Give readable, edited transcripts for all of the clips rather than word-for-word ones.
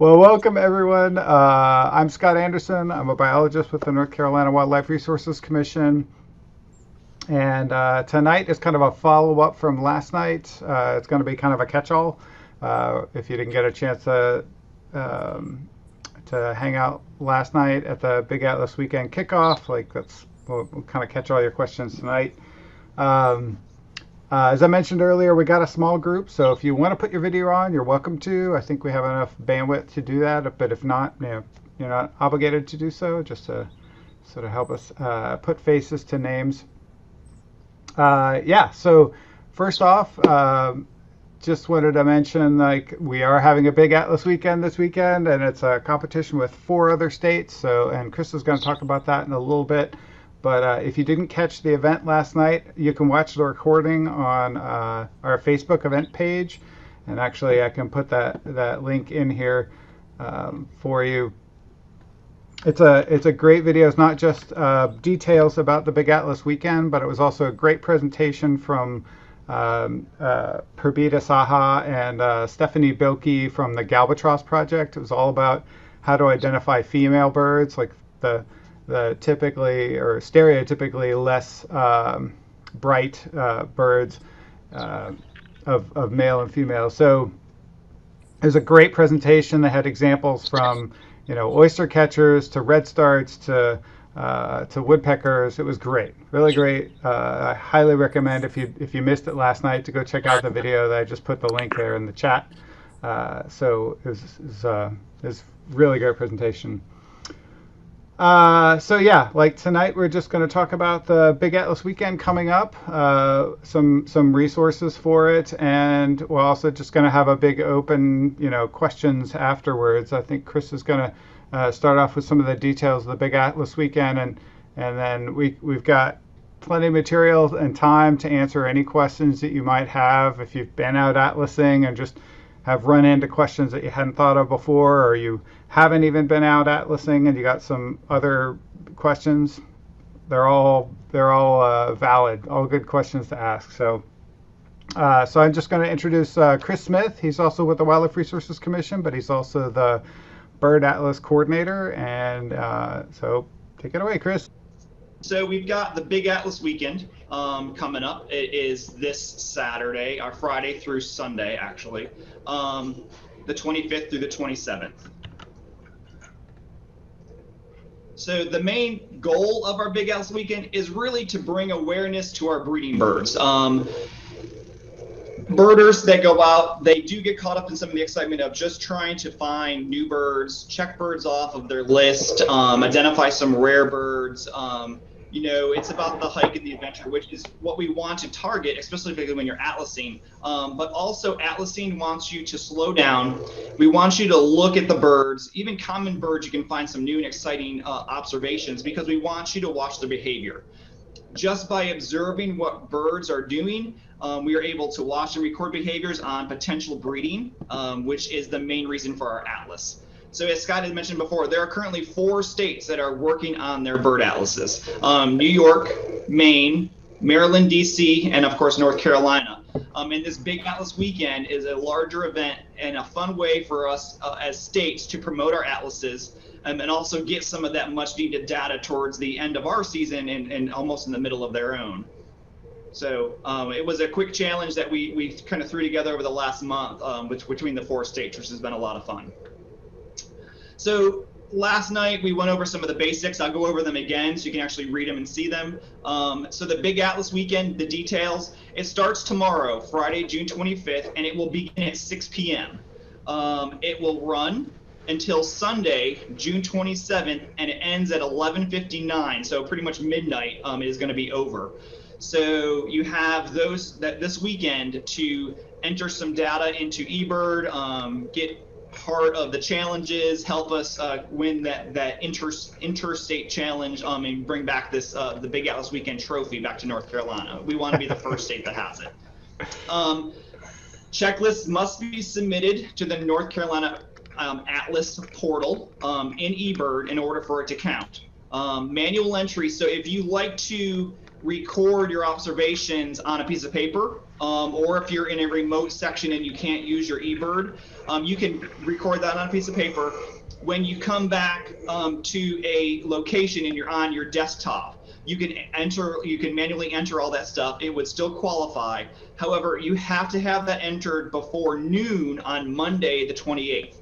Well, welcome everyone. I'm Scott Anderson. I'm a biologist with the North Carolina Wildlife Resources Commission. And tonight is kind of a follow-up from last night. It's going to be kind of a catch-all. If you didn't get a chance um, to hang out last night at the Big Atlas Weekend kickoff, we'll kind of catch all your questions tonight. Um, as I mentioned earlier, we got a small group, so if you want to put your video on, you're welcome to. I think we have enough bandwidth to do that, but if not, you're not obligated to do so, just to sort of help us put faces to names. Yeah, so first off, just wanted to mention we are having a big Atlas weekend this weekend, and it's a competition with 4 other states. So, and Chris is going to talk about that in a little bit. But if you didn't catch the event last night, you can watch the recording on our Facebook event page. And actually, I can put that link in here for you. It's a great video. It's not just details about the Big Atlas weekend, but it was also a great presentation from Purbita Saha and Stephanie Bilkey from the Galbatross Project. It was all about how to identify female birds, like the typically or stereotypically less bright birds of male and female. So it was a great presentation. They had examples from oyster catchers to redstarts to woodpeckers. It was great, really great. I highly recommend if you missed it last night to go check out the video. That I just put the link there in the chat. So it was really great presentation. So yeah, like tonight we're just going to talk about the Big Atlas weekend coming up, some resources for it, and we're also just going to have a big open, questions afterwards. I think Chris is going to start off with some of the details of the Big Atlas weekend, and then we've got plenty of material and time to answer any questions that you might have if you've been out atlasing and just have run into questions that you hadn't thought of before, or you haven't even been out atlasing and you got some other questions. They're all valid, all good questions to ask. So I'm just going to introduce Chris Smith. He's also with the Wildlife Resources Commission, but he's also the Bird Atlas coordinator. And so take it away, Chris. So we've got the Big Atlas weekend coming up. It is this Saturday, or Friday through Sunday, actually, the 25th through the 27th. So the main goal of our Big Atlas weekend is really to bring awareness to our breeding birds. Birders that go out, they do get caught up in some of the excitement of just trying to find new birds, check birds off of their list, identify some rare birds. It's about the hike and the adventure, which is what we want to target, especially when you're atlasing. But also atlasing wants you to slow down. We want you to look at the birds, even common birds. You can find some new and exciting observations because we want you to watch their behavior. Just by observing what birds are doing, we are able to watch and record behaviors on potential breeding, which is the main reason for our atlas. So as Scott had mentioned before, there are currently 4 states that are working on their bird atlases. New York, Maine, Maryland, DC, and of course North Carolina. And this Big Atlas weekend is a larger event and a fun way for us as states to promote our atlases and also get some of that much needed data towards the end of our season and almost in the middle of their own. So it was a quick challenge that we kind of threw together over the last month between the 4 states, which has been a lot of fun. So last night we went over some of the basics. I'll go over them again so you can actually read them and see them. So the Big Atlas weekend, the details, it starts tomorrow, Friday, June 25th, and it will begin at 6 p.m. It will run until Sunday, June 27th, and it ends at 11:59. So pretty much midnight is going to be over. So you have this weekend to enter some data into eBird, get part of the challenges, help us win that interstate challenge, and bring back this the Big Atlas weekend trophy back to North Carolina. We want to be the first state that has it. Checklists must be submitted to the North Carolina Atlas portal in eBird in order for it to count. Manual entry. So if you like to record your observations on a piece of paper, or if you're in a remote section and you can't use your eBird, you can record that on a piece of paper. When you come back to a location and you're on your desktop, you can manually enter all that stuff. It would still qualify. However, you have to have that entered before noon on Monday, the 28th.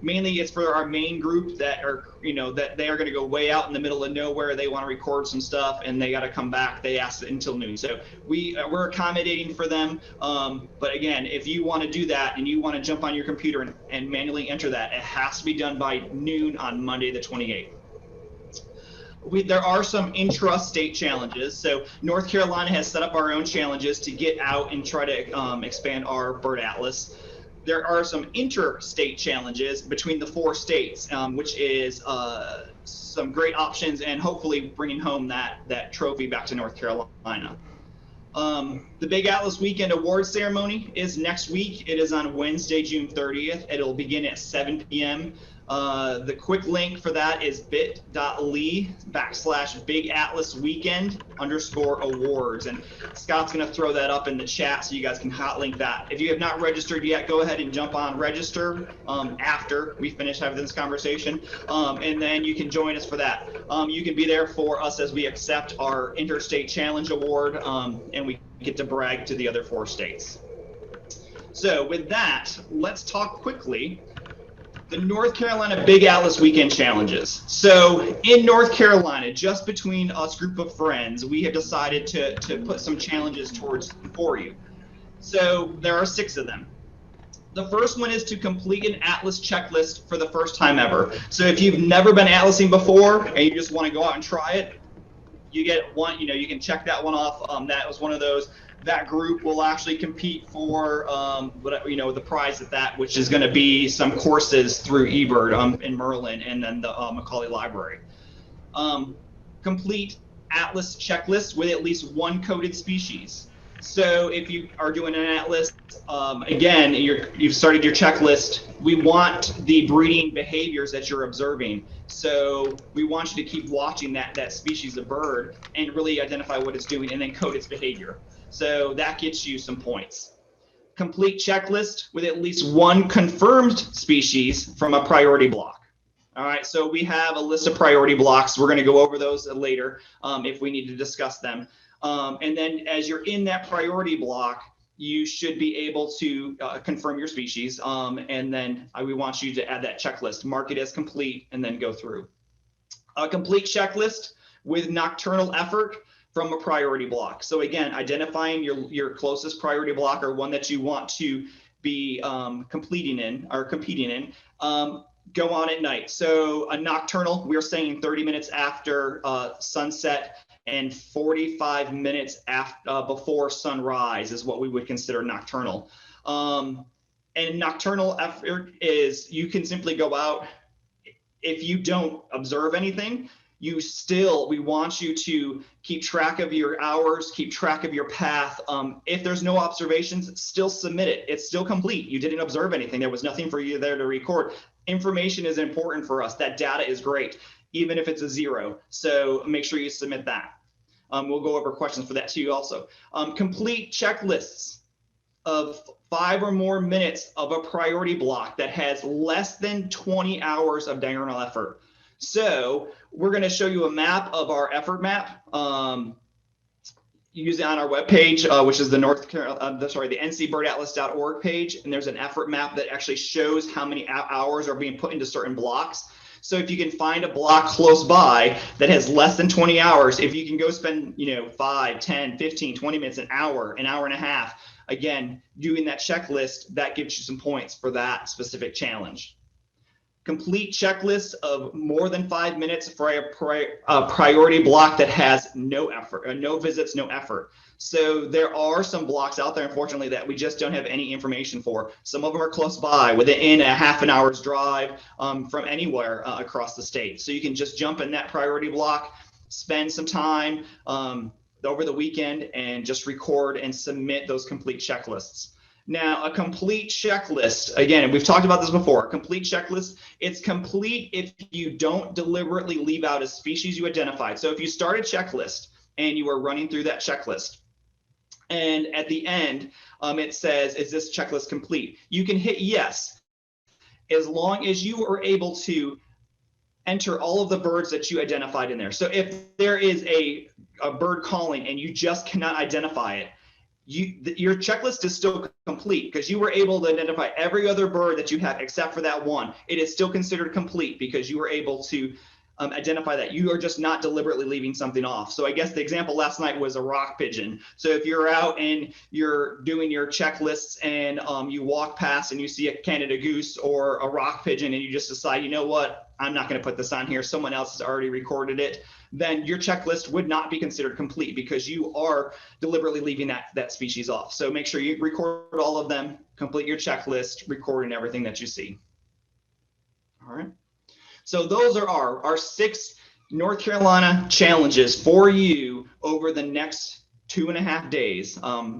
Mainly it's for our main group that are, that they are going to go way out in the middle of nowhere. They want to record some stuff and they got to come back. They asked until noon. So we're accommodating for them. But again, if you want to do that and you want to jump on your computer and manually enter that, it has to be done by noon on Monday, the 28th. There are some intra-state challenges. So North Carolina has set up our own challenges to get out and try to expand our bird atlas. There are some interstate challenges between the 4 states, which is some great options and hopefully bringing home that trophy back to North Carolina. The Big Atlas Weekend Awards ceremony is next week. It is on Wednesday, June 30th. It'll begin at 7 p.m. The quick link for that is bit.ly/bigatlasweekend_awards. And Scott's going to throw that up in the chat so you guys can hot link that. If you have not registered yet, go ahead and jump on register after we finish having this conversation. And then you can join us for that. You can be there for us as we accept our Interstate Challenge Award and we get to brag to the other 4 states. So with that, let's talk quickly the North Carolina Big Atlas Weekend Challenges. So in North Carolina, just between us group of friends, we have decided to put some challenges for you. So there are 6 of them. The first one is to complete an Atlas checklist for the first time ever. So if you've never been Atlasing before and you just want to go out and try it, you get one, you can check that one off. That was one of those. That group will actually compete for the prize at that, which is going to be some courses through eBird in Merlin and then the Macaulay Library. Complete Atlas checklist with at least 1 coded species. So if you are doing an atlas, again, you've started your checklist. We want the breeding behaviors that you're observing. So we want you to keep watching that species of bird and really identify what it's doing and then code its behavior. So that gets you some points. Complete checklist with at least 1 confirmed species from a priority block. All right, so we have a list of priority blocks. We're going to go over those later if we need to discuss them. And then as you're in that priority block, you should be able to confirm your species. And then we want you to add that checklist, mark it as complete, and then go through. A complete checklist with nocturnal effort from a priority block. So again, identifying your closest priority block or one that you want to be competing in. Go on at night. So a nocturnal, we're saying 30 minutes after sunset and 45 minutes after before sunrise is what we would consider nocturnal. And nocturnal effort is you can simply go out. If you don't observe anything, we want you to keep track of your hours, keep track of your path. If there's no observations, still submit it. It's still complete. You didn't observe anything. There was nothing for you there to record. Information is important for us. That data is great, even if it's a 0. So make sure you submit that. We'll go over questions for that too also. Complete checklists of 5 or more minutes of a priority block that has less than 20 hours of diurnal effort. So we're going to show you a map of our effort map. Use it on our webpage, which is the ncbirdatlas.org page. And there's an effort map that actually shows how many hours are being put into certain blocks. So if you can find a block close by that has less than 20 hours, if you can go spend, 5, 10, 15, 20 minutes, an hour and a half, again, doing that checklist, that gives you some points for that specific challenge. Complete checklist of more than 5 minutes for a priority block that has no effort, no visits, no effort. So there are some blocks out there, unfortunately, that we just don't have any information for. Some of them are close by, within a half an hour's drive from anywhere across the state. So you can just jump in that priority block, spend some time over the weekend, and just record and submit those complete checklists. Now, a complete checklist, again, we've talked about this before, a complete checklist, it's complete if you don't deliberately leave out a species you identified. So if you start a checklist and you are running through that checklist And at the end, it says, is this checklist complete? You can hit yes, as long as you are able to enter all of the birds that you identified in there. So if there is a bird calling and you just cannot identify it, your checklist is still complete because you were able to identify every other bird that you have except for that one. It is still considered complete because you were able to identify that. You are just not deliberately leaving something off. So I guess the example last night was a rock pigeon. So if you're out and you're doing your checklists and you walk past and you see a Canada goose or a rock pigeon and you just decide, you know what, I'm not going to put this on here, someone else has already recorded it, then your checklist would not be considered complete because you are deliberately leaving that species off. So make sure you record all of them, complete your checklist, recording everything that you see. All right. So those are our 6 North Carolina challenges for you over the next 2.5 days,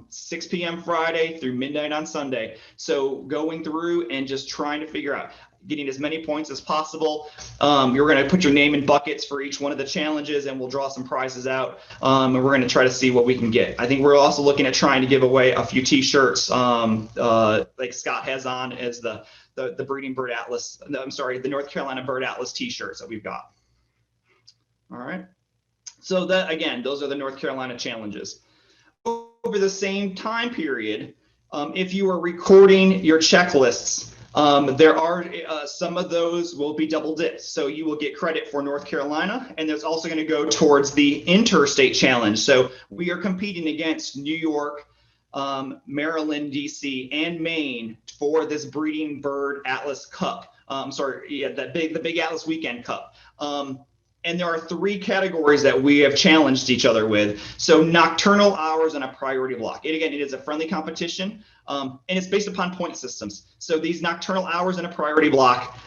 6 p.m. Friday through midnight on Sunday. So going through and just trying to figure out, getting as many points as possible. You're going to put your name in buckets for each one of the challenges, and we'll draw some prizes out. And we're going to try to see what we can get. I think we're also looking at trying to give away a few T-shirts, like Scott has on as the Breeding Bird Atlas. I'm sorry, the North Carolina Bird Atlas T-shirts that we've got. All right. So that, again, those are the North Carolina challenges. Over the same time period, if you are recording your checklists, there are some of those will be double dipped. So you will get credit for North Carolina, and there's also going to go towards the Interstate Challenge. So we are competing against New York, Maryland, DC, and Maine for this Breeding Bird Atlas Cup. The Big Atlas Weekend Cup. And there are 3 categories that we have challenged each other with. So nocturnal hours and a priority block. And again, it is a friendly competition, and it's based upon point systems. So these nocturnal hours and a priority block,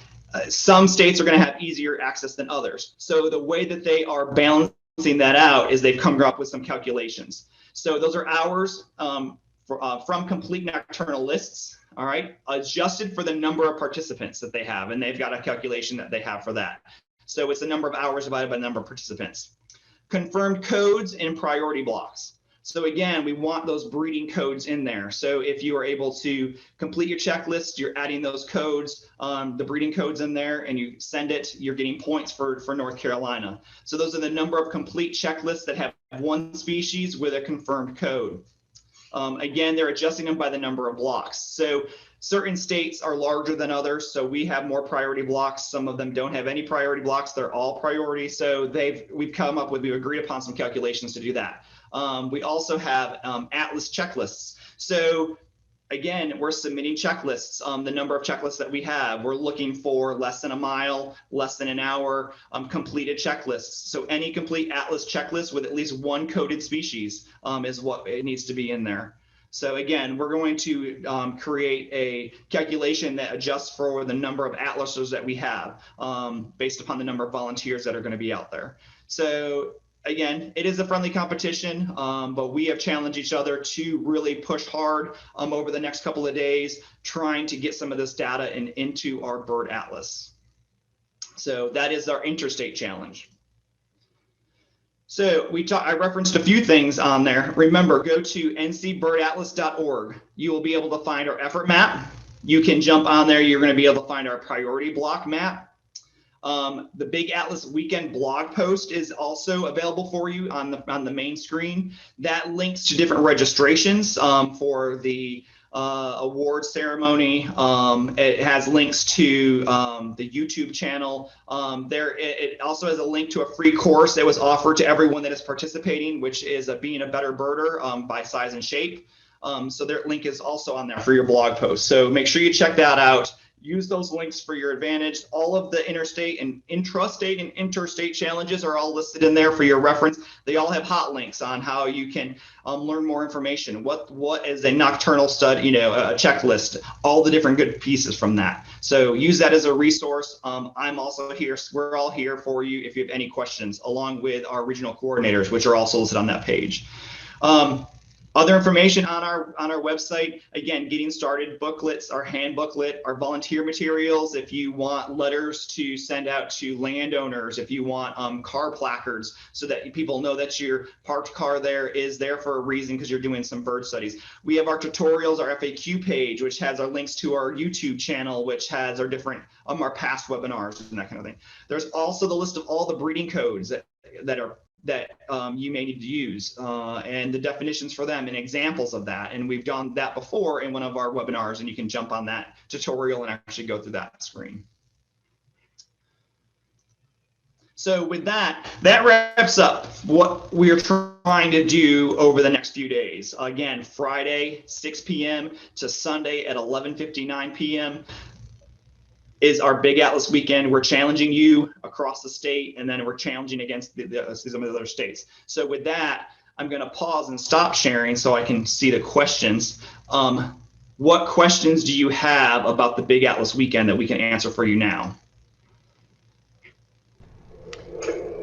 some states are going to have easier access than others. So the way that they are balancing that out is they've come up with some calculations. So those are hours from complete nocturnal lists, all right, adjusted for the number of participants that they have. And they've got a calculation that they have for that. So it's the number of hours divided by the number of participants. Confirmed codes and priority blocks. So again, we want those breeding codes in there. So if you are able to complete your checklist, you're adding those codes, the breeding codes in there, and you send it, you're getting points for North Carolina. So those are the number of complete checklists that have one species with a confirmed code. Again, they're adjusting them by the number of blocks. So certain states are larger than others, so we have more priority blocks. Some of them don't have any priority blocks. They're all priority. So we've agreed upon some calculations to do that. We also have Atlas checklists. So again, we're submitting checklists. The number of checklists that we have, we're looking for less than a mile, less than an hour, completed checklists. So any complete Atlas checklist with at least one coded species is what it needs to be in there. So again, we're going to create a calculation that adjusts for the number of atlasers that we have based upon the number of volunteers that are going to be out there. So again, it is a friendly competition, but we have challenged each other to really push hard over the next couple of days, trying to get some of this data into our bird atlas. So that is our Interstate Challenge. So I referenced a few things on there. Remember, go to ncbirdatlas.org. You will be able to find our effort map. You can jump on there. You're going to be able to find our priority block map. The Big Atlas Weekend blog post is also available for you on the main screen. That links to different registrations for the award ceremony. It has links to the YouTube channel. It also has a link to a free course that was offered to everyone that is participating, which is Being a Better Birder by Size and Shape. So their link is also on there for your blog post. So make sure you check that out. Use those links for your advantage. All of the interstate and intrastate and interstate challenges are all listed in there for your reference. They all have hot links on how you can learn more information. What is a nocturnal study, a checklist, all the different good pieces from that. So use that as a resource. I'm also here. We're all here for you if you have any questions, along with our regional coordinators, which are also listed on that page. Other information on our website, again, getting started booklets, our hand booklet, our volunteer materials. If you want letters to send out to landowners, if you want car placards so that people know that your parked car there is there for a reason because you're doing some bird studies. We have our tutorials, our FAQ page, which has our links to our YouTube channel, which has our different our past webinars and that kind of thing. There's also the list of all the breeding codes that you may need to use and the definitions for them and examples of that. And we've done that before in one of our webinars, and you can jump on that tutorial and actually go through that screen. So with that wraps up what we're trying to do over the next few days. Again, Friday, 6 p.m. to Sunday at 11:59 p.m. is our Big Atlas weekend. We're challenging you across the state, and then we're challenging against some of the other states. So with that, I'm going to pause and stop sharing so I can see the questions. What questions do you have about the Big Atlas weekend that we can answer for you now?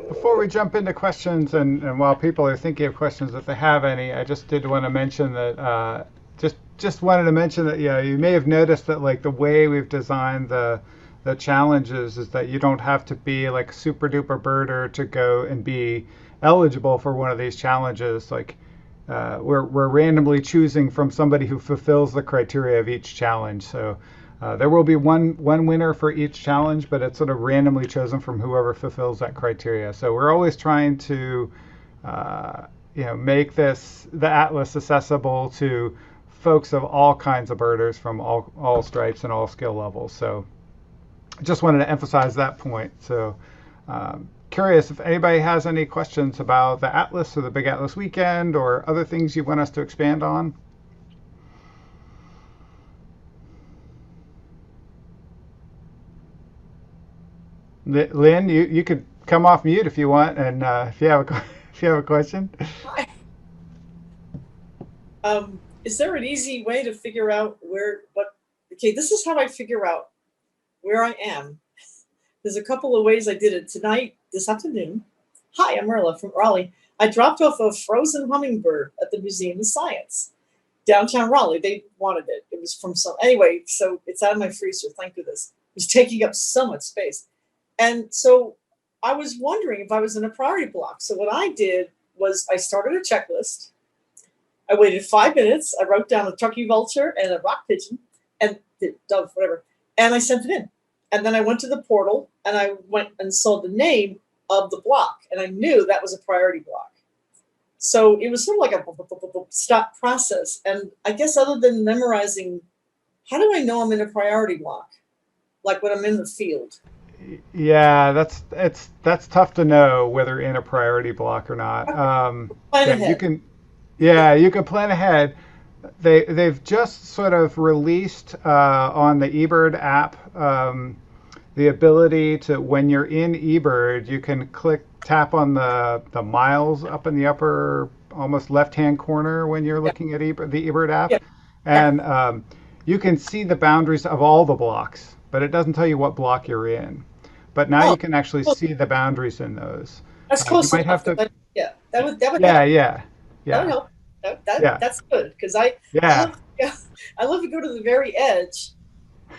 Before we jump into questions, and while people are thinking of questions, if they have any, I just did want to mention that just wanted to mention that you may have noticed that like the way we've designed the challenges is that you don't have to be like super duper birder to go and be eligible for one of these challenges. Like we're randomly choosing from somebody who fulfills the criteria of each challenge. So there will be one winner for each challenge, but it's sort of randomly chosen from whoever fulfills that criteria. So we're always trying to make the Atlas accessible to folks of all kinds of birders from all stripes and all skill levels. So I just wanted to emphasize that point. So curious if anybody has any questions about the Atlas or the Big Atlas weekend or other things you want us to expand on. Lynn, you could come off mute if you want, and if you have a question. Hi. Is there an easy way to figure out okay, this is how I figure out where I am. There's a couple of ways I did it tonight, this afternoon. Hi, I'm Marla from Raleigh. I dropped off a frozen hummingbird at the Museum of Science, downtown Raleigh. They wanted it. It was from anyway, so it's out of my freezer, thank goodness. It was taking up so much space. And so I was wondering if I was in a priority block. So what I did was I started a checklist. I waited 5 minutes. I wrote down a turkey vulture and a rock pigeon and dove, whatever, and I sent it in. And then I went to the portal and I went and saw the name of the block, and I knew that was a priority block. So it was sort of like a stop process. And I guess other than memorizing, how do I know I'm in a priority block? Like when I'm in the field. Yeah, that's tough to know whether in a priority block or not. You can plan ahead. They've just sort of released on the eBird app the ability to, when you're in eBird, you can tap on the miles up in the upper almost left-hand corner when you're looking at the eBird app, and you can see the boundaries of all the blocks, but it doesn't tell you what block you're in. But now you can actually see the boundaries in those. That's close. You might have to. That would help. Yeah. That would help. That's good because I love to go to the very edge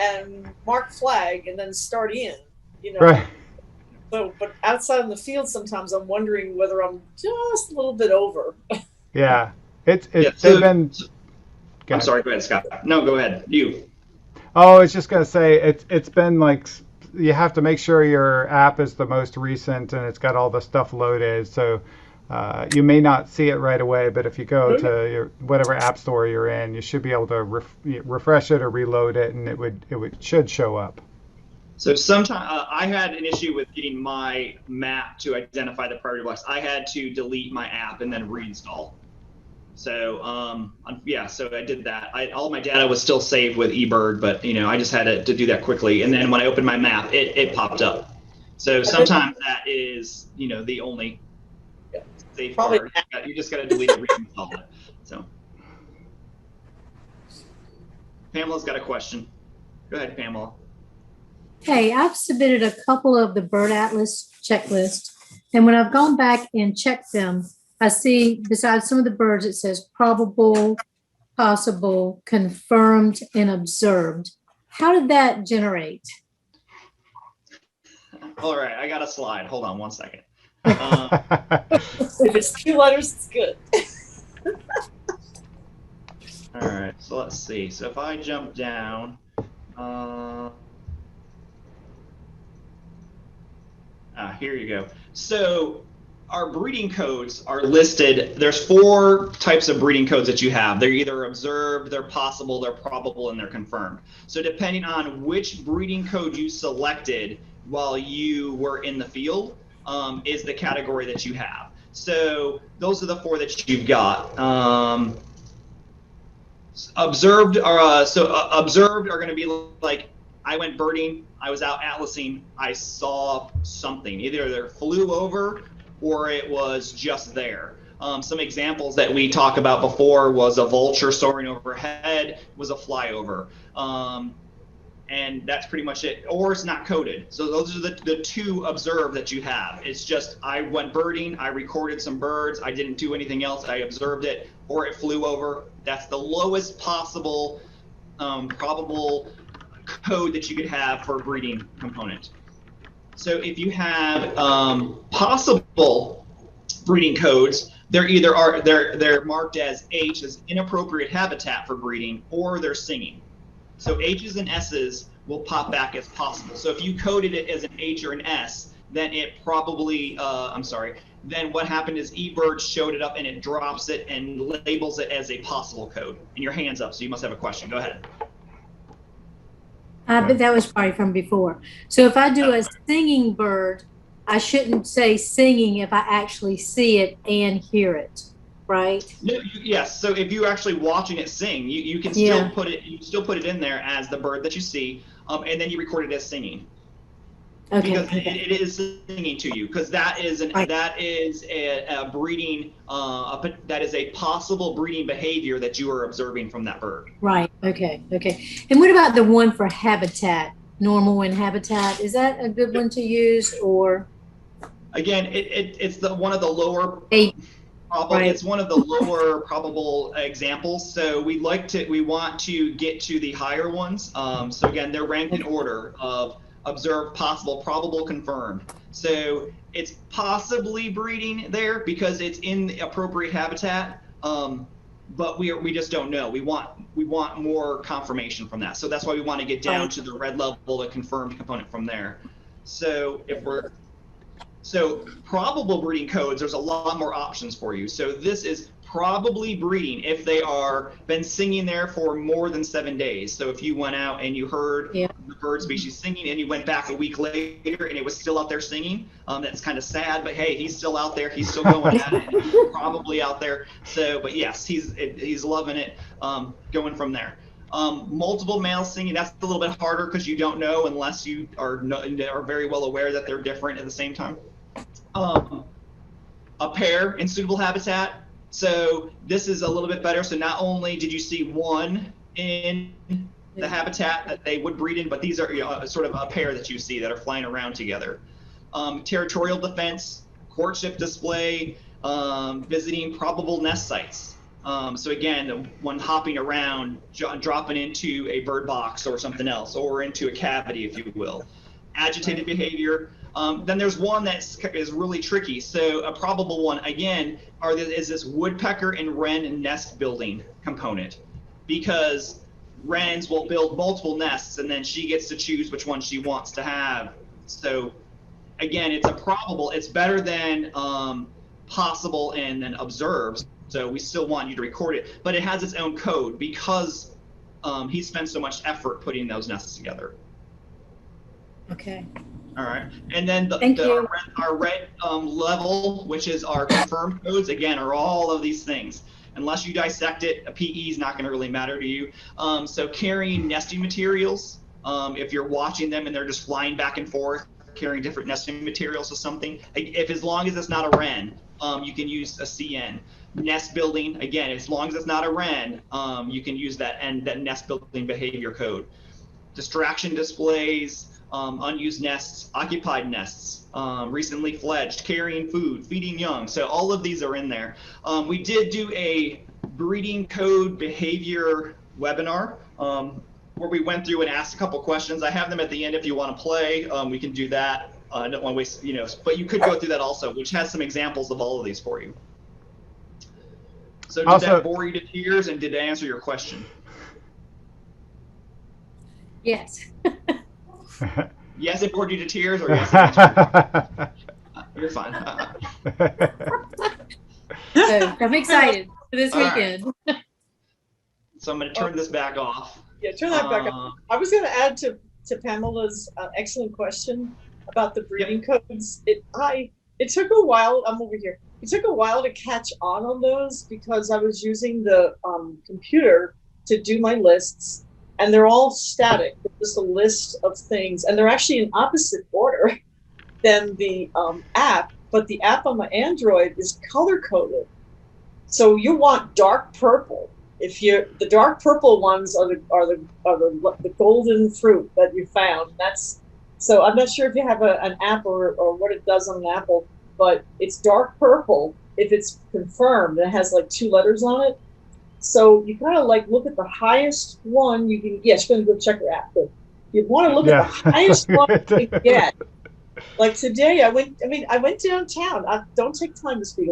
and mark flag and then start in. Right. So, but outside in the field, sometimes I'm wondering whether I'm just a little bit over. Yeah, they've been. I'm sorry. Go ahead, Scott. No, go ahead. You. Oh, I was just gonna say it's been like. You have to make sure your app is the most recent and it's got all the stuff loaded. So you may not see it right away, but if you go to your whatever app store you're in, you should be able to refresh it or reload it, and it should show up. So sometimes I had an issue with getting my map to identify the priority blocks. I had to delete my app and then reinstall. So so I did that. All my data was still saved with eBird, but I just had to do that quickly. And then when I opened my map, it popped up. So sometimes that is the only safe part. You just got to delete it, reinstall it. So Pamela's got a question. Go ahead, Pamela. Hey, I've submitted a couple of the Bird Atlas checklists, and when I've gone back and checked them, I see besides some of the birds, it says probable, possible, confirmed, and observed. How did that generate? All right, I got a slide. Hold on one second. If it's 2 letters, it's good. All right, so let's see. So if I jump down, here you go. So our breeding codes are listed. There's 4 types of breeding codes that you have. They're either observed, they're possible, they're probable, and they're confirmed. So depending on which breeding code you selected while you were in the field, is the category that you have. So those are the 4 that you've got. Observed are observed are going to be like, I went birding, I was out atlasing, I saw something. Either they flew over or it was just there. Some examples that we talked about before was a vulture soaring overhead, was a flyover. And that's pretty much it. Or it's not coded. So those are the 2 observed that you have. It's just, I went birding, I recorded some birds, I didn't do anything else, I observed it, or it flew over. That's the lowest possible probable code that you could have for a breeding component. So if you have possible breeding codes, they're marked as H, as inappropriate habitat for breeding, or they're singing. So H's and S's will pop back as possible. So if you coded it as an H or an S, then it probably, then what happened is eBird showed it up and it drops it and labels it as a possible code. And your hand's up, so you must have a question. Go ahead. But that was probably from before. So if I do a singing bird, I shouldn't say singing if I actually see it and hear it, right? No, yes. So if you're actually watching it sing, you can still put it in there as the bird that you see, and then you record it as singing. Okay. Because it is singing to you, because that is a breeding that is a possible breeding behavior that you are observing from that bird. Right. Okay. And what about the one for habitat? Normal in habitat, is that a good one to use, or? Again, it's one of the lower. Right. It's one of the lower probable examples. So we want to get to the higher ones. So again, they're ranked in order of observed, possible, probable, confirmed. So it's possibly breeding there because it's in the appropriate habitat, but we just don't know. We want more confirmation from that. So that's why we want to get down to the red level, the confirmed component from there. So probable breeding codes, there's a lot more options for you. So this is probably breeding if they are been singing there for more than 7 days. So if you went out and you heard the bird species singing and you went back a week later and it was still out there singing, that's kind of sad, but hey, he's still out there, he's still going at it, he's probably out there. So, but yes, he's loving it, going from there. Multiple males singing, that's a little bit harder because you don't know unless you are very well aware that they're different at the same time. A pair in suitable habitat. So this is a little bit better. So not only did you see one in the habitat that they would breed in, but these are sort of a pair that you see that are flying around together. Territorial defense, courtship display, visiting probable nest sites. So again, when hopping around, dropping into a bird box or something else, or into a cavity, if you will. Agitated behavior. Then there's one that is really tricky. So a probable one, again, is this woodpecker and wren nest building component, because wrens will build multiple nests and then she gets to choose which one she wants to have. So again, it's a probable. It's better than possible and then observed. So we still want you to record it, but it has its own code because he spent so much effort putting those nests together. Okay. All right, and then our red level, which is our confirmed codes, again, are all of these things. Unless you dissect it, a PE is not going to really matter to you. So carrying nesting materials, if you're watching them and they're just flying back and forth, carrying different nesting materials or something, as long as it's not a wren, you can use a CN. Nest building, again, as long as it's not a wren, you can use that nest building behavior code. Distraction displays, unused nests, occupied nests, recently fledged, carrying food, feeding young. So all of these are in there. We did do a breeding code behavior webinar where we went through and asked a couple questions. I have them at the end if you want to play. We can do that. I don't want to waste, but you could go through that also, which has some examples of all of these for you. So did that bore you to tears, and did it answer your question? Yes. Yes, it bored you to tears, or yes, it answered your question? You're fine. So I'm excited for this weekend. Right. So I'm going to turn this back off. Yeah, turn that back up. I was going to add to Pamela's excellent question about the breeding codes. It took a while. I'm over here. It took a while to catch on those because I was using the computer to do my lists, and they're all static. They're just a list of things, and they're actually in opposite order than the app. But the app on my Android is color coded, so you want dark purple. The dark purple ones are the golden fruit that you found. So I'm not sure if you have an app or what it does on an Apple, but it's dark purple if it's confirmed. It has like 2 letters on it. So you kind of like look at the highest one you can get. You're going to go check your app, but you want to look at the highest one you can get. Like today, I went downtown. Don't take time to speak.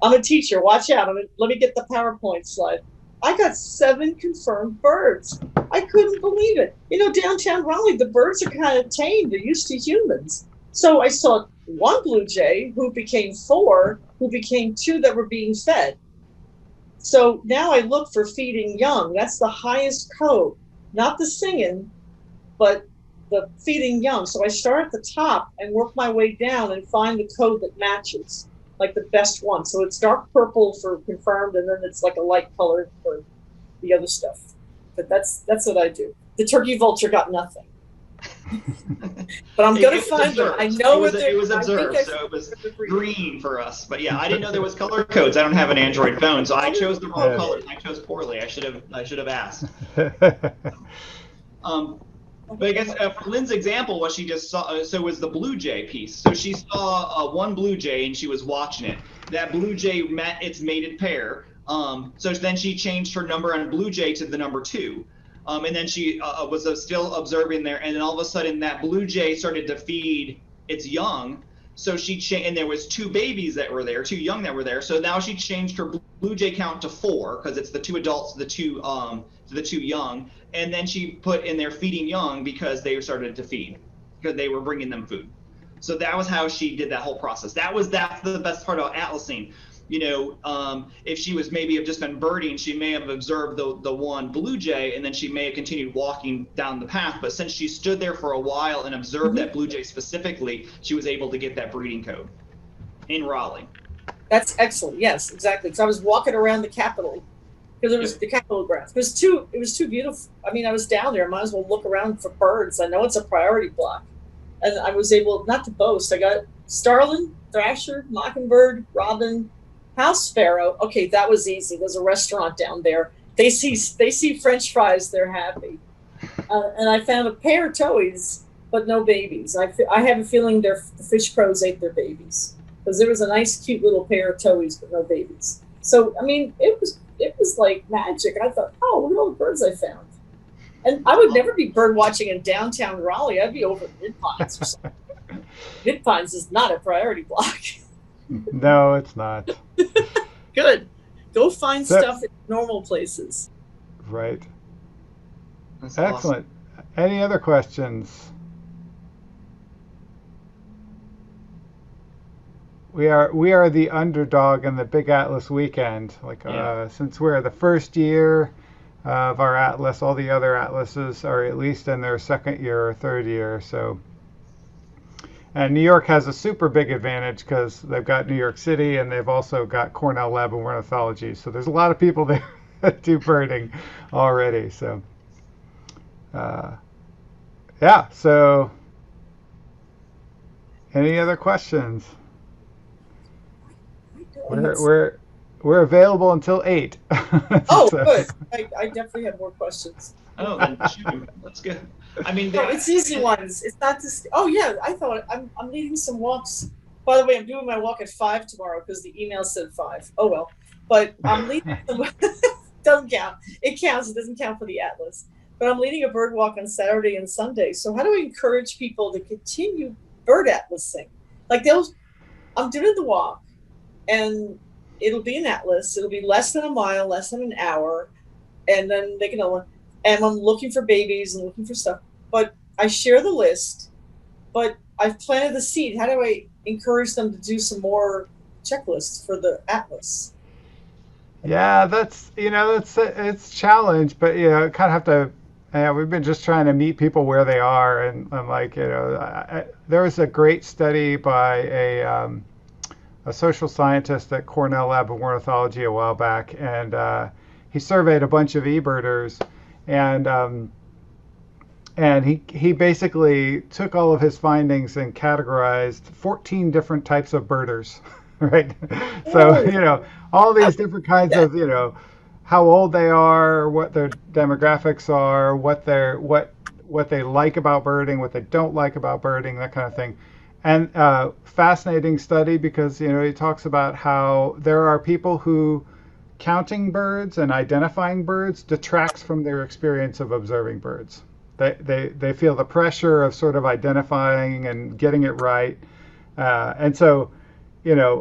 I'm a teacher. Watch out. Let me get the PowerPoint slide. I got 7 confirmed birds. I couldn't believe it. Downtown Raleigh, the birds are kind of tame. They're used to humans. So I saw 1 blue jay who became 4, who became 2 that were being fed. So now I look for feeding young. That's the highest code, not the singing, but the feeding young. So I start at the top and work my way down and find the code that matches, like the best one. So it's dark purple for confirmed, and then it's like a light color for the other stuff. But that's what I do. The turkey vulture got nothing. But I'm going to find them. I know it was observed, so it was green for us. But yeah, I didn't know there was color codes. I don't have an Android phone, so I chose the wrong colors. I chose poorly. I should have asked. But I guess for Lynn's example, what she just saw, so was the blue jay piece. So she saw 1 blue jay and she was watching it. That blue jay met its mated pair. So then she changed her number on blue jay to the number 2. And then she was still observing there, and then all of a sudden that blue jay started to feed its young. So and there was 2 babies that were there, 2 young that were there. So now she changed her blue jay count to 4 because it's the 2 adults, the 2 young, and then she put in there feeding young because they started to feed because they were bringing them food. So that was how she did that whole process. That's the best part about atlasing. If she was maybe have just been birding, she may have observed the 1 blue jay, and then she may have continued walking down the path. But since she stood there for a while and observed that blue jay specifically, she was able to get that breeding code in Raleigh. That's excellent. Yes, exactly. Because I was walking around the Capitol because it was the Capitol grounds. It was too beautiful. I mean, I was down there. I might as well look around for birds. I know it's a priority block, and I was able not to boast. I got starling, thrasher, mockingbird, robin, house sparrow. Okay, that was easy. There's a restaurant down there. They see French fries, they're happy. And I found a pair of towhees, but no babies. I have a feeling the fish crows ate their babies because there was a nice, cute little pair of towhees, but no babies. So I mean, it was like magic. I thought, oh, look at all the birds I found. And I would never be bird watching in downtown Raleigh. I'd be over at Mid Pines or something. Mid Pines is not a priority block. No, it's not. Good. Go find stuff in normal places. Right. That's excellent. Awesome. Any other questions? We are the underdog in the Big Atlas weekend. Since we're the first year of our atlas, all the other atlases are at least in their 2nd year or 3rd year. So. And New York has a super big advantage because they've got New York City and they've also got Cornell Lab of Ornithology. So there's a lot of people there that do birding already. So, So, any other questions? we're available until 8. Oh, So, good. I definitely have more questions. Oh, then shoot, let's go. I mean, No, it's easy ones. It's not just. Oh yeah, I thought I'm leading some walks. By the way, I'm doing my walk at 5 tomorrow because the email said 5. Oh well, but I'm leading some. Doesn't count. It counts. It doesn't count for the atlas. But I'm leading a bird walk on Saturday and Sunday. So how do I encourage people to continue bird atlasing? Like I'm doing the walk, and it'll be an atlas. It'll be less than a mile, less than an hour, and then they can know. And I'm looking for babies and looking for stuff. But I share the list. But I've planted the seed. How do I encourage them to do some more checklists for the atlas? yeah, that's it's a challenge, but kind of have to. Yeah, we've been just trying to meet people where they are, and like there was a great study by a social scientist at Cornell Lab of Ornithology a while back, and he surveyed a bunch of eBirders, and he basically took all of his findings and categorized 14 different types of birders, right? So, all these different kinds of, how old they are, what their demographics are, what they like about birding, what they don't like about birding, that kind of thing. And fascinating study because, he talks about how there are people who counting birds and identifying birds detracts from their experience of observing birds. They feel the pressure of sort of identifying and getting it right. And so,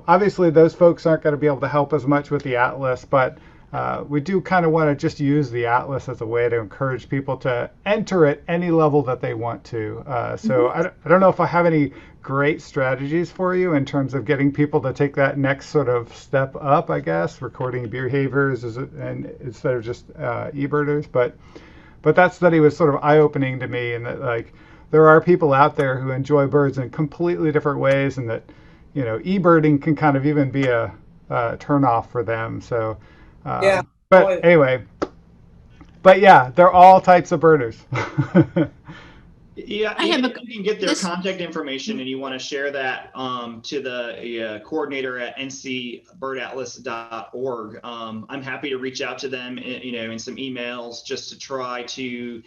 obviously those folks aren't going to be able to help as much with the atlas, but we do kind of want to just use the atlas as a way to encourage people to enter at any level that they want to. So I don't know if I have any great strategies for you in terms of getting people to take that next sort of step up, I guess, recording behaviors and instead of just eBirders, but that study was sort of eye-opening to me, and that like there are people out there who enjoy birds in completely different ways, and that eBirding can kind of even be a turnoff for them. So, Yeah. but anyway, but yeah, they're all types of birders. Yeah, if you can get their contact information and you want to share that to the coordinator at ncbirdatlas.org, I'm happy to reach out to them, in some emails just to try to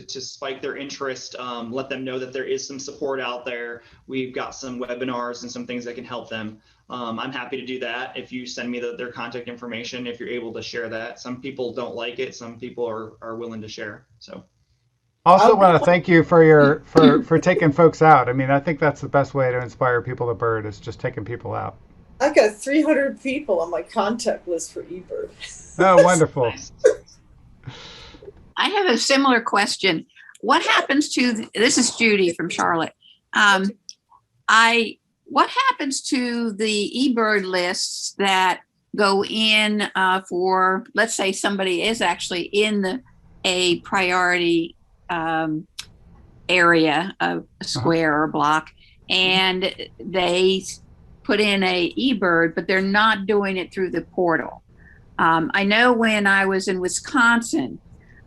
spike their interest, let them know that there is some support out there. We've got some webinars and some things that can help them. I'm happy to do that if you send me their contact information, if you're able to share that. Some people don't like it. Some people are willing to share. So. Also want to thank you for for taking folks out. I mean, I think that's the best way to inspire people to bird is just taking people out. I've got 300 people on my contact list for eBird. Oh, wonderful. I have a similar question. What happens to, this is Judy from Charlotte. What happens to the eBird lists that go in for, let's say somebody is actually in a priority area, a square or block, and they put in a eBird, but they're not doing it through the portal. I know when I was in Wisconsin,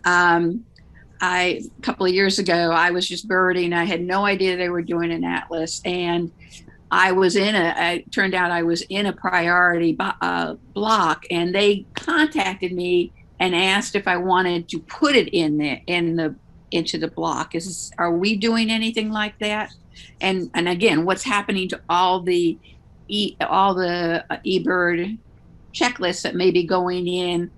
a couple of years ago, I was just birding. I had no idea they were doing an atlas, and turned out I was in a priority block, and they contacted me and asked if I wanted to put it in there into the block. Are we doing anything like that? And again, what's happening to all the eBird checklists that may be going in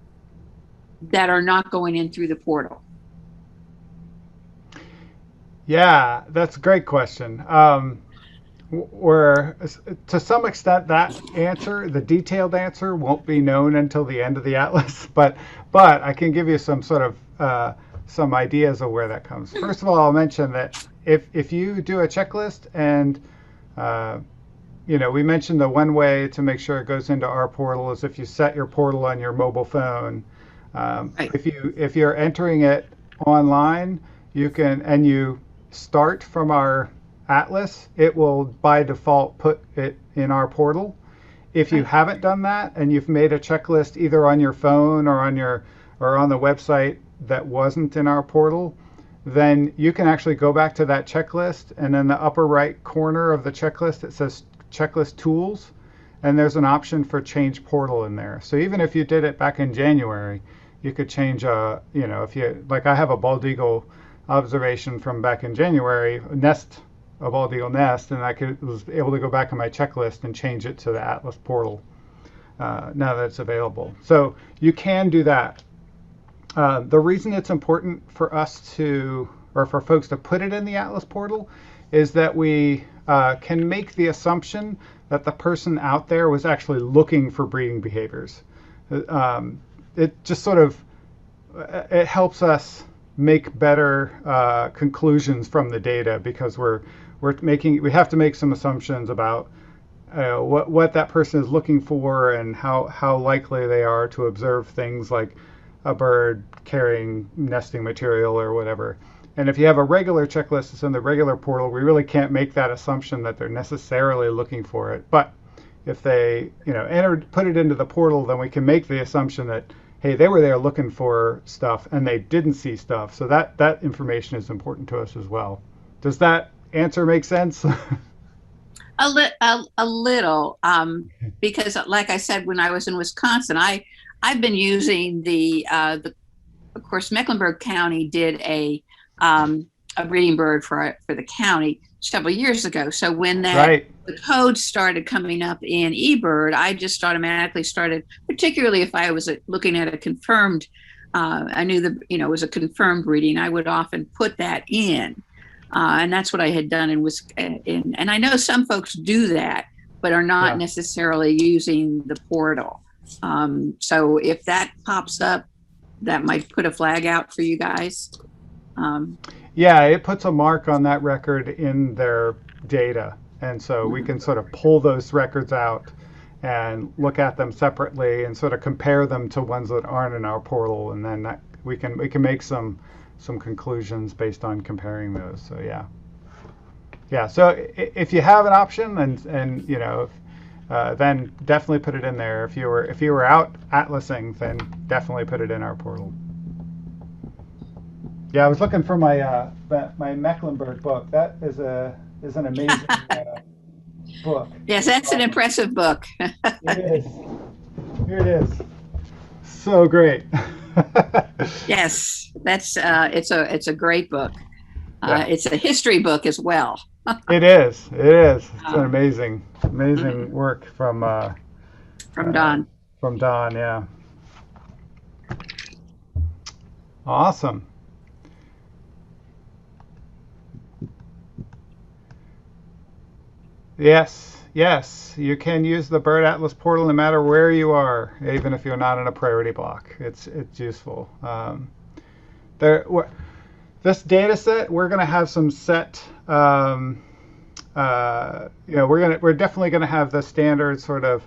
that are not going in through the portal? Yeah, that's a great question. Where to some extent that answer, the detailed answer, won't be known until the end of the atlas, but I can give you some sort of some ideas of where that comes. First of all, I'll mention that if you do a checklist and we mentioned the one way to make sure it goes into our portal is if you set your portal on your mobile phone. Right. If you're entering it online, you start from our atlas, it will by default put it in our portal. If you haven't done that and you've made a checklist either on your phone or on the website that wasn't in our portal, then you can actually go back to that checklist, and in the upper right corner of the checklist it says checklist tools, and there's an option for change portal in there. So even if you did it back in January, you could change if you, like I have a bald eagle observation from back in January, a bald eagle nest, and was able to go back on my checklist and change it to the Atlas portal now that it's available. So you can do that. The reason it's important for us or for folks to put it in the Atlas portal is that we can make the assumption that the person out there was actually looking for breeding behaviors. It just sort of, it helps us make better conclusions from the data, because we have to make some assumptions about what that person is looking for and how likely they are to observe things like a bird carrying nesting material or whatever. And if you have a regular checklist that's in the regular portal, we really can't make that assumption that they're necessarily looking for it. But if they, put it into the portal, then we can make the assumption that, hey, they were there looking for stuff and they didn't see stuff. So that information is important to us as well. Does that answer make sense? A little, because like I said, when I was in Wisconsin, I've been using of course, Mecklenburg County did a breeding bird for the county several years ago. So when the code started coming up in eBird, I just automatically started, particularly if I was looking at a confirmed, I knew it was a confirmed breeding, I would often put that in. And that's what I had done and I know some folks do that, but are not necessarily using the portal. So if that pops up, that might put a flag out for you guys. It puts a mark on that record in their data. And so we can sort of pull those records out and look at them separately and sort of compare them to ones that aren't in our portal. And then we can make some conclusions based on comparing those. So so if you have an option and then definitely put it in there. If you were out atlasing, then definitely put it in our portal. I was looking for my Mecklenburg book. That is an amazing book. Yes, that's an impressive book. It is. Here it is. So great. Yes, that's it's a great book. It's a history book as well. It is. It's an amazing work from Don. From Don, yeah. Awesome. Yes, you can use the Bird Atlas portal no matter where you are, even if you're not in a priority block. It's useful. This data set, we're going to have some set. We're definitely going to have the standard sort of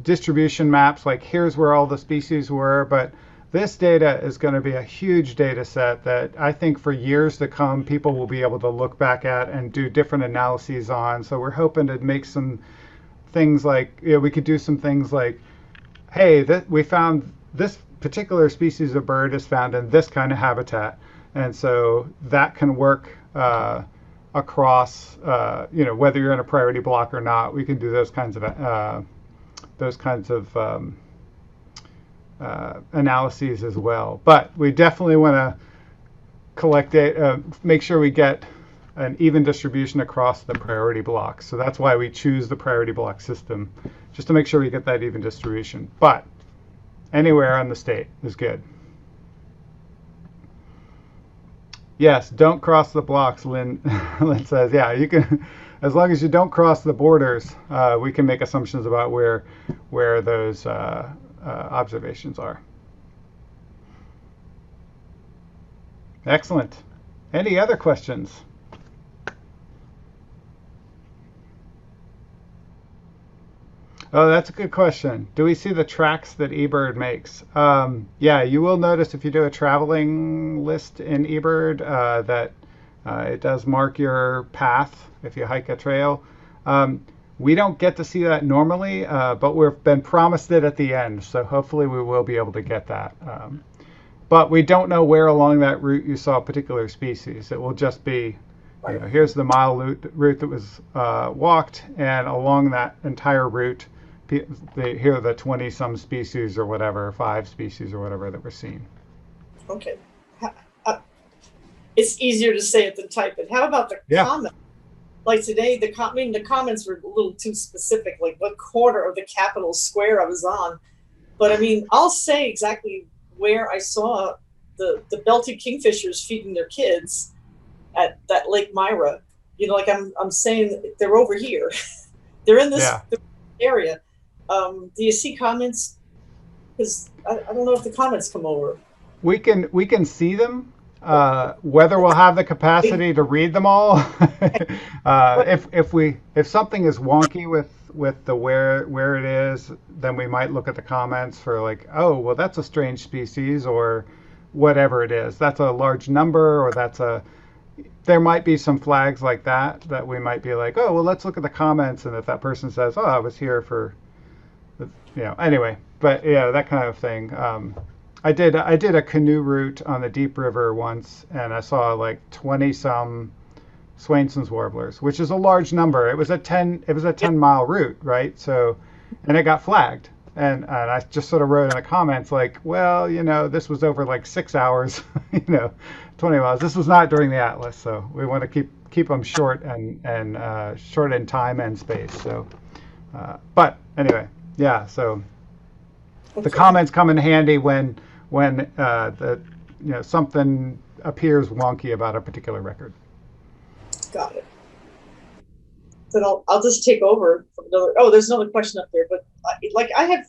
distribution maps, like here's where all the species were, but this data is going to be a huge data set that I think for years to come people will be able to look back at and do different analyses on. So we're hoping to make some things like, we could do some things like, hey, we found this particular species of bird is found in this kind of habitat, and so that can work across whether you're in a priority block or not. We can do those kinds of analyses as well. But we definitely want to collect data, make sure we get an even distribution across the priority blocks. So that's why we choose the priority block system, just to make sure we get that even distribution. But anywhere on the state is good. Yes, don't cross the blocks, Lynn. Lynn says, yeah, you can, as long as you don't cross the borders, we can make assumptions about where those observations are. Excellent. Any other questions? Oh, that's a good question. Do we see the tracks that eBird makes? Yeah, you will notice if you do a traveling list in eBird that it does mark your path if you hike a trail. We don't get to see that normally, but we've been promised it at the end, so hopefully we will be able to get that. But we don't know where along that route you saw a particular species. It will just be, here's the mile route that was walked, and along that entire route, here are the 20 some species or whatever, 5 species or whatever that were seen. Okay. It's easier to say it than type it. How about the comment? Like today, the comments were a little too specific, like what corner of the Capitol Square I was on. But I mean, I'll say exactly where I saw the belted kingfishers feeding their kids at that Lake Myra. Like I'm saying they're over here. They're in this area. Do you see comments? Because I don't know if the comments come over. We can see them. Whether we'll have the capacity to read them all, if something is wonky with the where it is, then we might look at the comments for like, oh, well, that's a strange species, or whatever it is. That's a large number, or there might be some flags like that we might be like, oh, well, let's look at the comments, and if that person says, oh, I was here for, anyway, but that kind of thing. I did a canoe route on the Deep River once, and I saw like 20 some Swainson's warblers, which is a large number. It was a 10-mile route, right? So, and it got flagged, and I just sort of wrote in the comments like, well, this was over like 6 hours, 20 miles. This was not during the Atlas, so we want to keep them short and short in time and space. So, but anyway, so the comments come in handy when something appears wonky about a particular record. Got it. Then I'll just take over from another. Oh, there's another question up there, but I have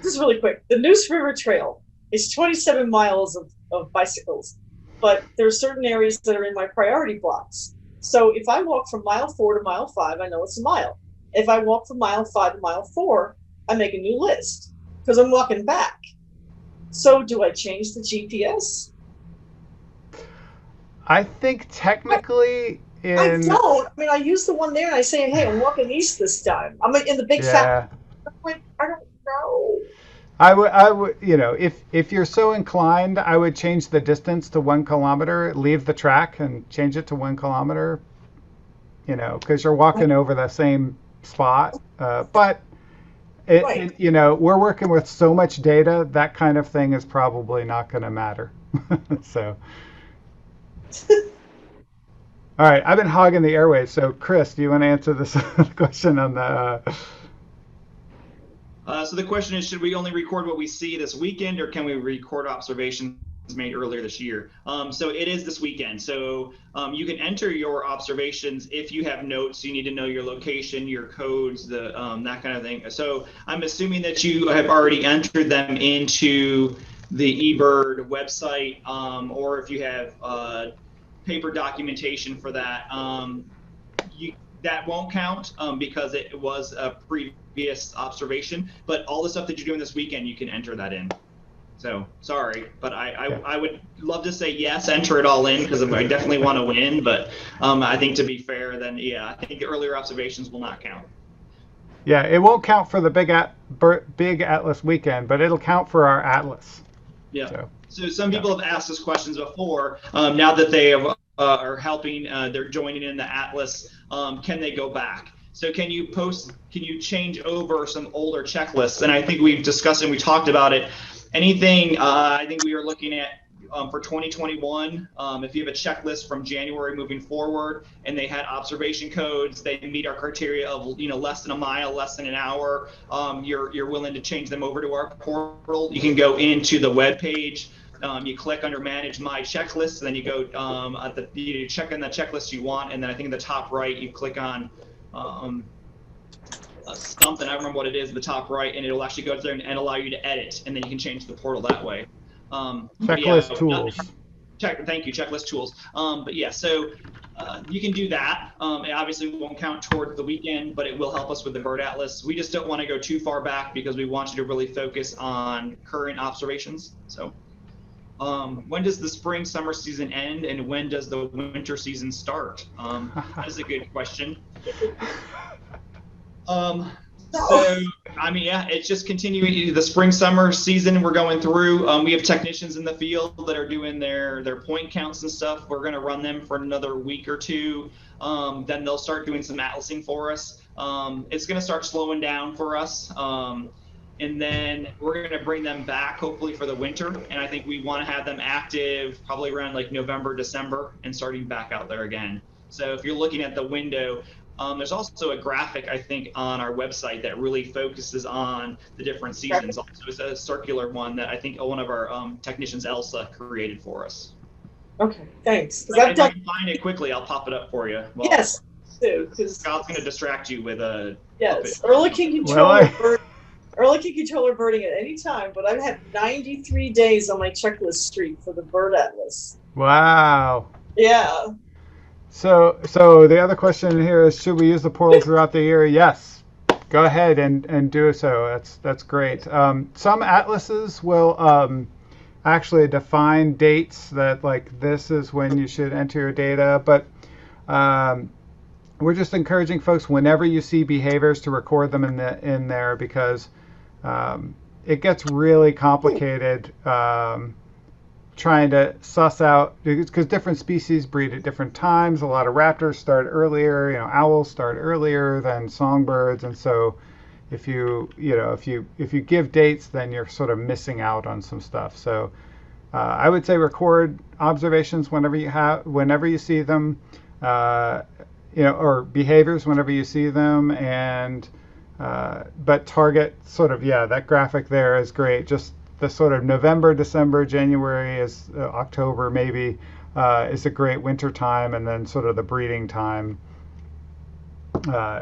this is really quick. The Neuse River Trail is 27 miles of bicycles, but there are certain areas that are in my priority blocks. So if I walk from mile 4 to mile 5, I know it's a mile. If I walk from mile 5 to mile 4, I make a new list because I'm walking back. So do I change the GPS? I think technically I don't. I mean, I use the one there and I say, hey, I'm walking east this time. I'm in the big fat. I'm like, I don't know. I would, if you're so inclined, I would change the distance to 1 kilometer, leave the track and change it to 1 kilometer, because you're walking over the same spot. But we're working with so much data, that kind of thing is probably not going to matter. So, all right, I've been hogging the airwaves. So, Chris, do you want to answer this question on the? So the question is, should we only record what we see this weekend, or can we record observations made earlier this year? So it is this weekend. So you can enter your observations if you have notes. You need to know your location, your codes, that kind of thing. So I'm assuming that you have already entered them into the eBird website, or if you have paper documentation for that, that won't count because it was a previous observation. But all the stuff that you're doing this weekend, you can enter that in. So sorry, but I would love to say yes, enter it all in, because I definitely want to win. But I think to be fair, then I think the earlier observations will not count. Yeah, it won't count for the big Atlas weekend, but it'll count for our Atlas. Yeah. So some people have asked us questions before. Now that they are helping, they're joining in the Atlas. Can they go back? So can you change over some older checklists? And I think we've discussed and we talked about it. Anything, I think we were looking at for 2021, if you have a checklist from January moving forward and they had observation codes, they meet our criteria of less than a mile, less than an hour, you're willing to change them over to our portal. You can go into the web page, you click under Manage My Checklists, and then you go you check in the checklist you want, and then I think in the top right you click on something, I don't remember what it is, the top right, and it'll actually go there and allow you to edit, and then you can change the portal that way. Checklist tools. Thank you, checklist tools. But yeah, so you can do that. It obviously won't count toward the weekend, but it will help us with the bird atlas. We just don't want to go too far back because we want you to really focus on current observations. So when does the spring summer season end, and when does the winter season start? That is a good question. So, I mean, yeah, it's just continuing the spring summer season we're going through. We have technicians in the field that are doing their point counts and stuff. We're going to run them for another week or two. Then they'll start doing some atlasing for us. It's going to start slowing down for us. And then we're going to bring them back hopefully for the winter. And I think we want to have them active probably around like November, December, and starting back out there again. So if you're looking at the window, there's also a graphic, I think, on our website that really focuses on the different seasons. Also, it's a circular one that I think one of our technicians, Elsa, created for us. Okay, thanks. If I can find it quickly, I'll pop it up for you. Well, yes, do. Scott's going to distract you with a. Yes, Early can control birding at any time, but I've had 93 days on my checklist streak for the bird atlas. Wow. Yeah. So the other question here is, should we use the portal throughout the year? Yes. Go ahead and do so. That's great. Some atlases will actually define dates that like this is when you should enter your data, but we're just encouraging folks whenever you see behaviors to record them in there because it gets really complicated. Trying to suss out because different species breed at different times. A lot of raptors start earlier, owls start earlier than songbirds, and so if you give dates, then you're sort of missing out on some stuff. So I would say record observations whenever you see them, or behaviors whenever you see them, and but target sort of that graphic there is great. Just the sort of November, December, January is October maybe is a great winter time, and then sort of the breeding time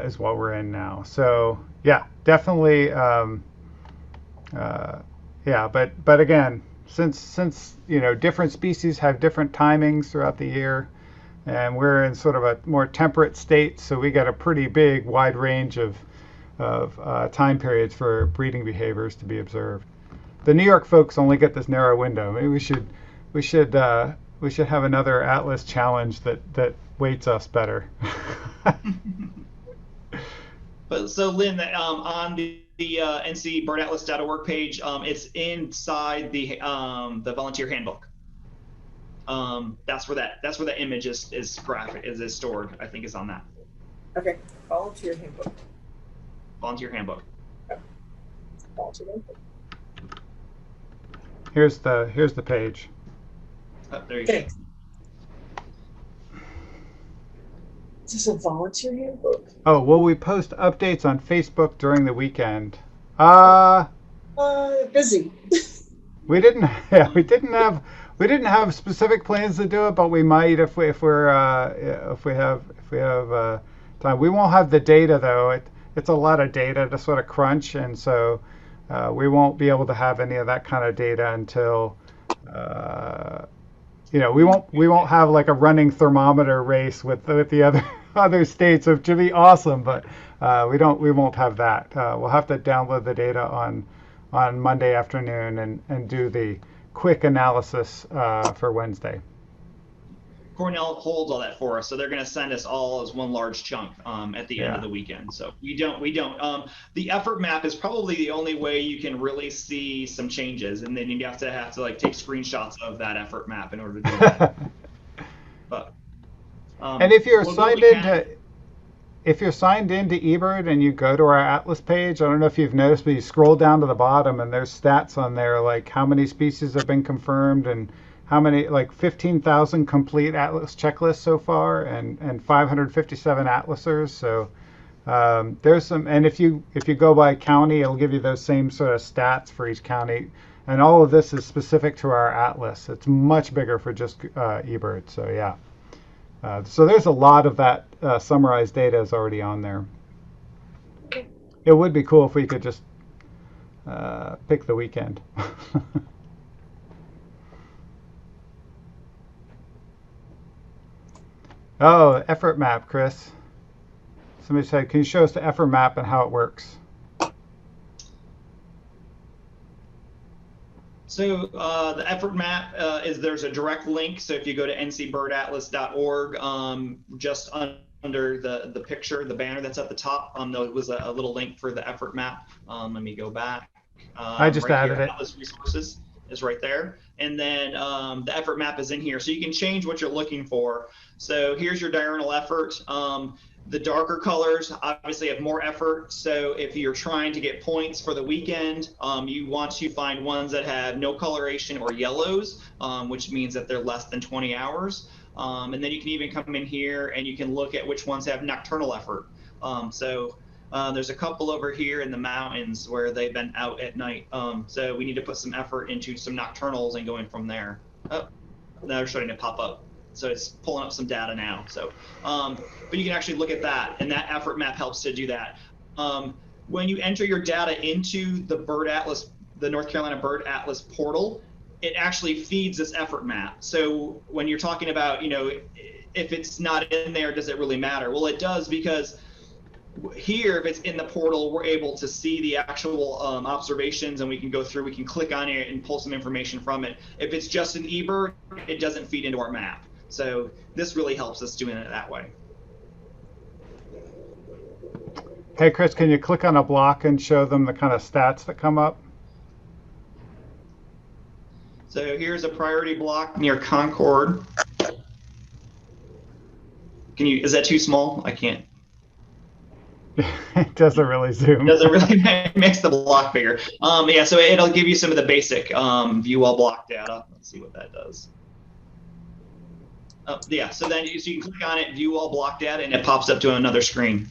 is what we're in now. So yeah, definitely, But again, since different species have different timings throughout the year, and we're in sort of a more temperate state, so we got a pretty big wide range of time periods for breeding behaviors to be observed. The New York folks only get this narrow window. Maybe we should have another Atlas challenge that weights us better. But so Lynn, on the ncbirdatlas.org page, it's inside the volunteer handbook. That's where the image is graphic is stored. I think is on that. Okay, volunteer handbook. Volunteer handbook. Okay. Volunteer handbook. Here's the page. There you go. Is this a volunteer handbook? Oh, will we post updates on Facebook during the weekend? Busy. We didn't have specific plans to do it, but we might if we have time. We won't have the data though. It's a lot of data to sort of crunch, and so we won't be able to have any of that kind of data until we won't have like a running thermometer race with the other states, which would be awesome, but we won't have that. We'll have to download the data on Monday afternoon and do the quick analysis for Wednesday. Cornell holds all that for us, so they're going to send us all as one large chunk at the end of the weekend. So we don't. The effort map is probably the only way you can really see some changes, and then you have to like take screenshots of that effort map in order to do that. But and if you're signed into eBird and you go to our Atlas page, I don't know if you've noticed, but you scroll down to the bottom and there's stats on there like how many species have been confirmed and how many, like 15,000 complete Atlas checklists so far, and 557 Atlasers. So there's some, and if you go by county, it'll give you those same sort of stats for each county. And all of this is specific to our Atlas. It's much bigger for just eBird. So yeah. So there's a lot of that summarized data is already on there. It would be cool if we could just pick the weekend. Oh, effort map, Chris. Somebody said, can you show us the effort map and how it works? So the effort map there's a direct link. So if you go to ncbirdatlas.org, just under under the picture, the banner that's at the top. There was a little link for the effort map. Let me go back. I just right added here, it. Atlas Resources is right there. And then the effort map is in here. So you can change what you're looking for. So here's your diurnal effort. The darker colors obviously have more effort. So if you're trying to get points for the weekend, you want to find ones that have no coloration or yellows, which means that they're less than 20 hours. And then you can even come in here and you can look at which ones have nocturnal effort. There's a couple over here in the mountains where they've been out at night. So we need to put some effort into some nocturnals and going from there. Oh, now they're starting to pop up. So it's pulling up some data now. So, but you can actually look at that, and that effort map helps to do that. When you enter your data into the Bird Atlas, the North Carolina Bird Atlas portal, it actually feeds this effort map. So when you're talking about, if it's not in there, does it really matter? Well, it does, because here, if it's in the portal, we're able to see the actual observations, and we can go through, we can click on it and pull some information from it. If it's just an eBird, it doesn't feed into our map. So this really helps us doing it that way. Hey, Chris, can you click on a block and show them the kind of stats that come up? So here's a priority block near Concord. Is that too small? I can't. It doesn't really zoom. Doesn't really makes the block bigger. Yeah, so it'll give you some of the basic view all block data. Let's see what that does. Yeah, so then you can click on it, view all block data, and it pops up to another screen.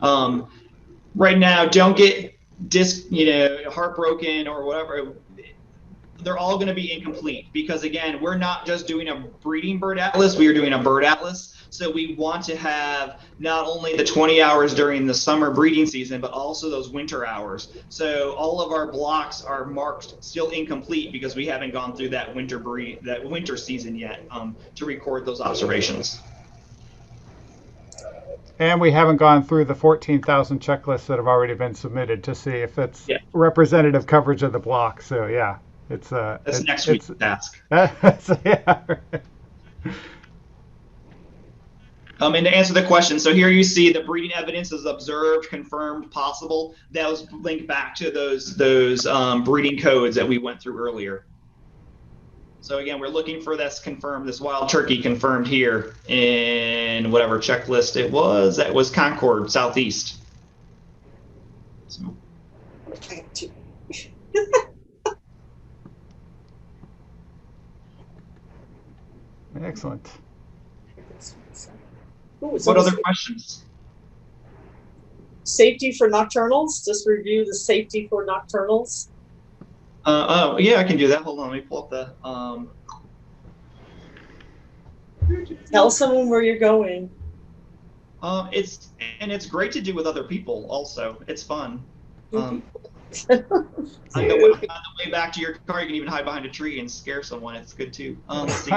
Right now, don't get heartbroken or whatever. They're all going to be incomplete, because again, we're not just doing a breeding bird atlas, we are doing a bird atlas. So we want to have not only the 20 hours during the summer breeding season, but also those winter hours. So all of our blocks are marked still incomplete because we haven't gone through that winter season yet to record those observations. And we haven't gone through the 14,000 checklists that have already been submitted to see if it's representative coverage of the block. So yeah, that's next week's task. Yeah. And to answer the question, so here you see the breeding evidence is observed, confirmed, possible. That was linked back to those breeding codes that we went through earlier. So again, we're looking for this confirmed, this wild turkey confirmed here in whatever checklist it was. That was Concord, Southeast. So. Excellent. Ooh, what other questions? Safety for nocturnals. Just review the safety for nocturnals. Oh yeah, I can do that. Hold on, let me pull up the. Tell someone where you're going. It's great to do with other people. Also, it's fun. On On the way back to your car, you can even hide behind a tree and scare someone. It's good too. Let's see,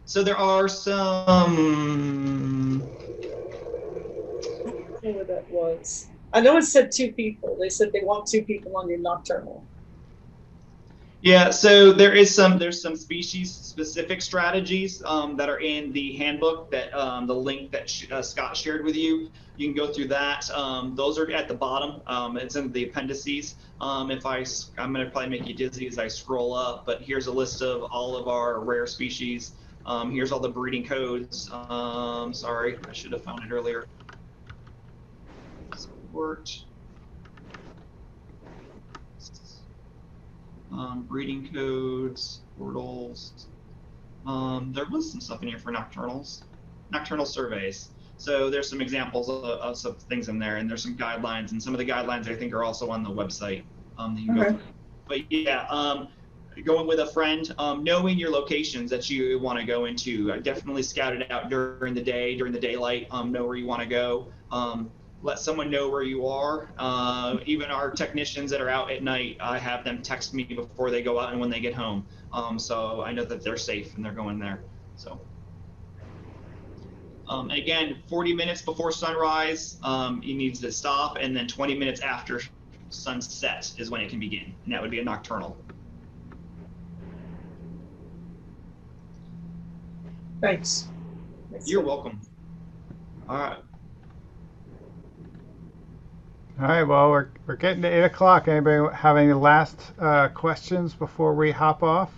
so there are some. I don't know what that was. I know it said 2 people. They said they want 2 people on your nocturnal. Yeah, so there's some species specific strategies that are in the handbook, that the link that Scott shared with you. You can go through that. Those are at the bottom. It's in the appendices. I'm going to probably make you dizzy as I scroll up, but here's a list of all of our rare species. Here's all the breeding codes. Sorry, I should have found it earlier. Support. Breeding codes, portals. There was some stuff in here for nocturnal surveys. So there's some examples of some things in there, and there's some guidelines, and some of the guidelines I think are also on the website. That you can go through. But yeah, going with a friend, knowing your locations that you want to go into. Definitely scout it out during the day, during the daylight. Know where you want to go. Let someone know where you are. Even our technicians that are out at night, I have them text me before they go out and when they get home. So I know that they're safe and they're going there. So. And again, 40 minutes before sunrise, you need to stop, and then 20 minutes after sunset is when it can begin, and that would be a nocturnal. Thanks. You're welcome. All right. All right, well, we're getting to 8 o'clock. Anybody have any last questions before we hop off?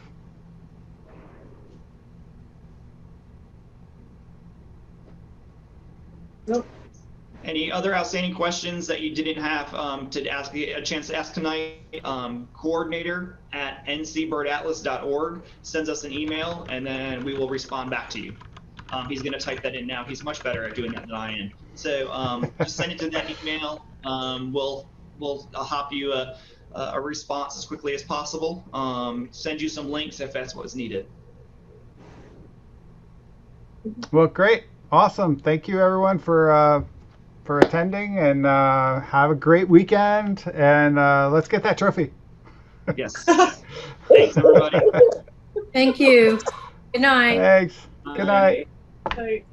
Nope. Any other outstanding questions that you didn't have to ask a chance to ask tonight? Coordinator at ncbirdatlas.org sends us an email, and then we will respond back to you. He's going to type that in now. He's much better at doing that than I am. So just send it to that email. We'll hop you a response as quickly as possible. Send you some links if that's what's needed. Well, great. Awesome. Thank you, everyone, for attending, and have a great weekend, and let's get that trophy. Yes. Thanks, everybody. Thank you. Good night. Thanks. Good night. Right.